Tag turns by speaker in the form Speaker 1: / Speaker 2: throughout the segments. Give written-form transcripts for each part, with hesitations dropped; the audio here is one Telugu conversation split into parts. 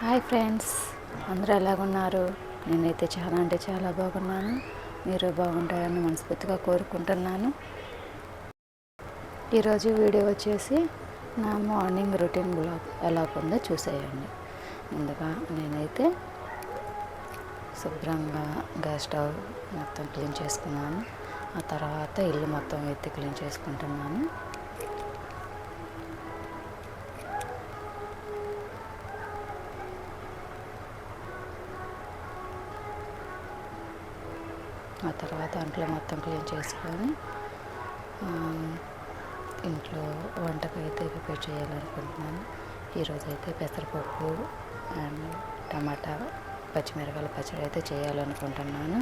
Speaker 1: హాయ్ ఫ్రెండ్స్, అందరూ ఎలాగున్నారు? నేనైతే చాలా అంటే చాలా బాగున్నాను. మీరు బాగుంటారని మనస్ఫూర్తిగా కోరుకుంటున్నాను. ఈరోజు వీడియో వచ్చేసి నా మార్నింగ్ రొటీన్ బ్లాగ్ ఎలా ఉందో చూసేయండి. ముందుగా నేనైతే శుభ్రంగా గ్యాస్ స్టవ్ మొత్తం క్లీన్ చేసుకున్నాను. ఆ తర్వాత ఇల్లు మొత్తం ఎత్తి క్లీన్ చేసుకుంటున్నాను. ఆ తర్వాత అంట్లో మొత్తం క్లీన్ చేసుకొని ఇంట్లో వంటకైతే ప్రిపేర్ చేయాలనుకుంటున్నాను. ఈరోజైతే పెసరపప్పు అండ్ టమాటా పచ్చిమిరపకాయల పచ్చడి అయితే చేయాలనుకుంటున్నాను.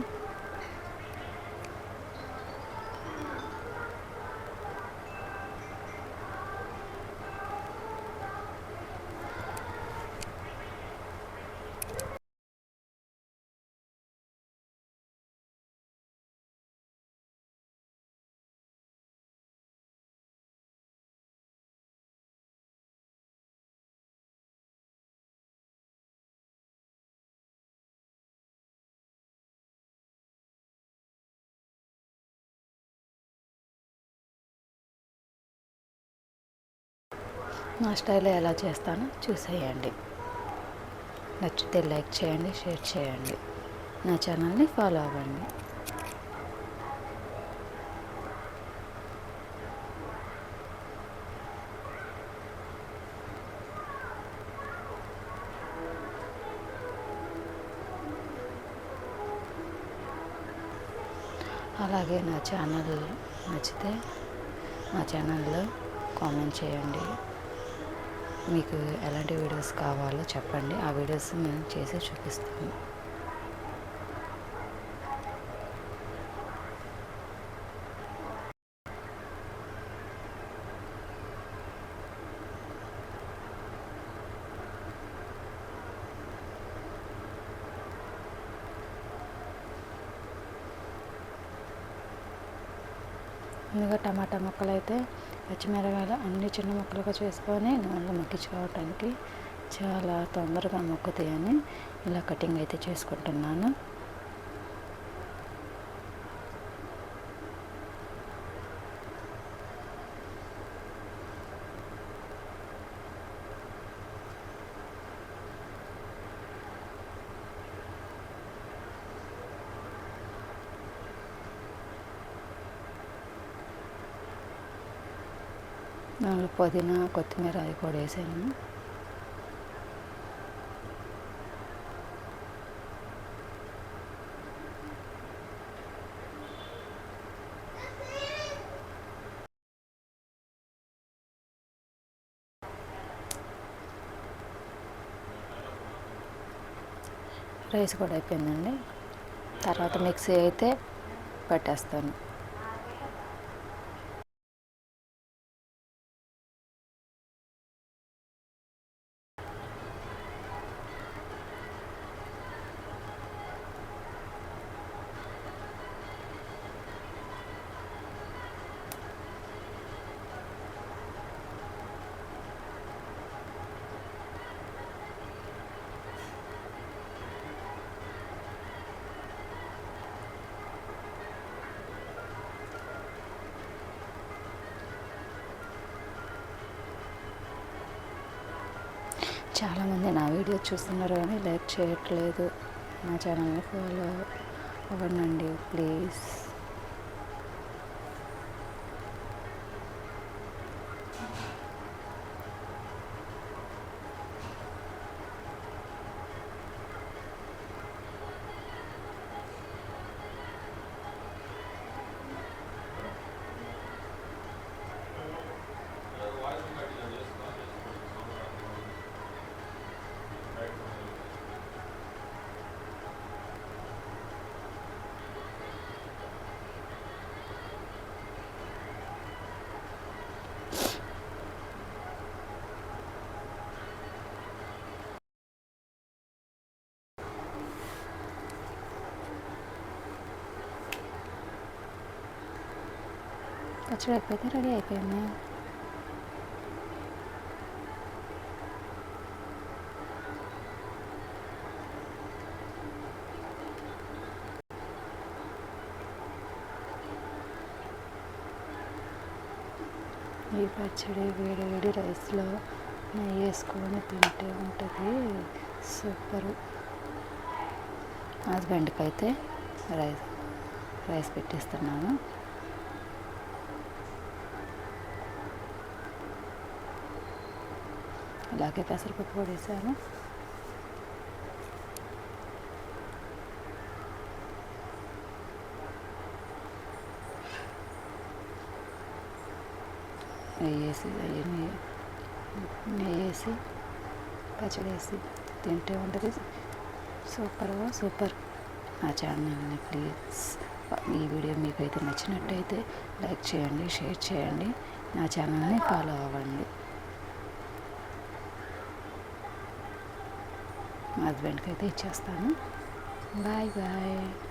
Speaker 1: నా స్టైల్లో ఎలా చేస్తానో చూసేయండి. నచ్చితే లైక్ చేయండి, షేర్ చేయండి, నా ఛానల్ని ఫాలో అవ్వండి. అలాగే నా ఛానల్ నచ్చితే నా ఛానల్లో కామెంట్ చేయండి. మీకు ఎలాంటి వీడియోస్ కావాలో చెప్పండి, ఆ వీడియోస్ నేను చేసి చూపిస్తాను. ముందుగా టమాటా ముక్కలు అయితే పచ్చిమిరపకాయలు అన్ని చిన్న ముక్కలుగా చేసుకొని నూనెలో మగ్గించుకోవటానికి చాలా తొందరగా మొక్కుతాయని ఇలా కటింగ్ అయితే చేసుకుంటున్నాను. దానిలో పుదీనా కొత్తిమీర అది కూడా వేసాను. రైస్ కూడా అయిపోయిందండి. తర్వాత మిక్సీ అయితే పట్టేస్తాను. చాలామంది నా వీడియో చూస్తున్నారు కానీ లైక్ చేయట్లేదు. నా ఛానల్ని ఫాలో అవ్వండి ప్లీజ్. పచ్చడి అయిపోతే రెడీ అయిపోయింది. ఈ పచ్చడి వేడి వేడి రైస్లో నెయ్యి వేసుకొని తింటే ఉంటుంది సూపరు. హస్బెండ్కి అయితే రైస్ పెట్టేస్తున్నాను. అలాగే పెసరపప్పు కూడా వేసాను. నెయ్యి వేసి పచ్చడి వేసి తింటే ఉంటుంది సూపర్. నా ఛానల్ని ప్లీజ్, ఈ వీడియో మీకు అయితే నచ్చినట్టయితే లైక్ చేయండి, షేర్ చేయండి, నా ఛానల్ని ఫాలో అవ్వండి. మా హస్బెండ్కి అయితే ఇచ్చేస్తాను. బాయ్.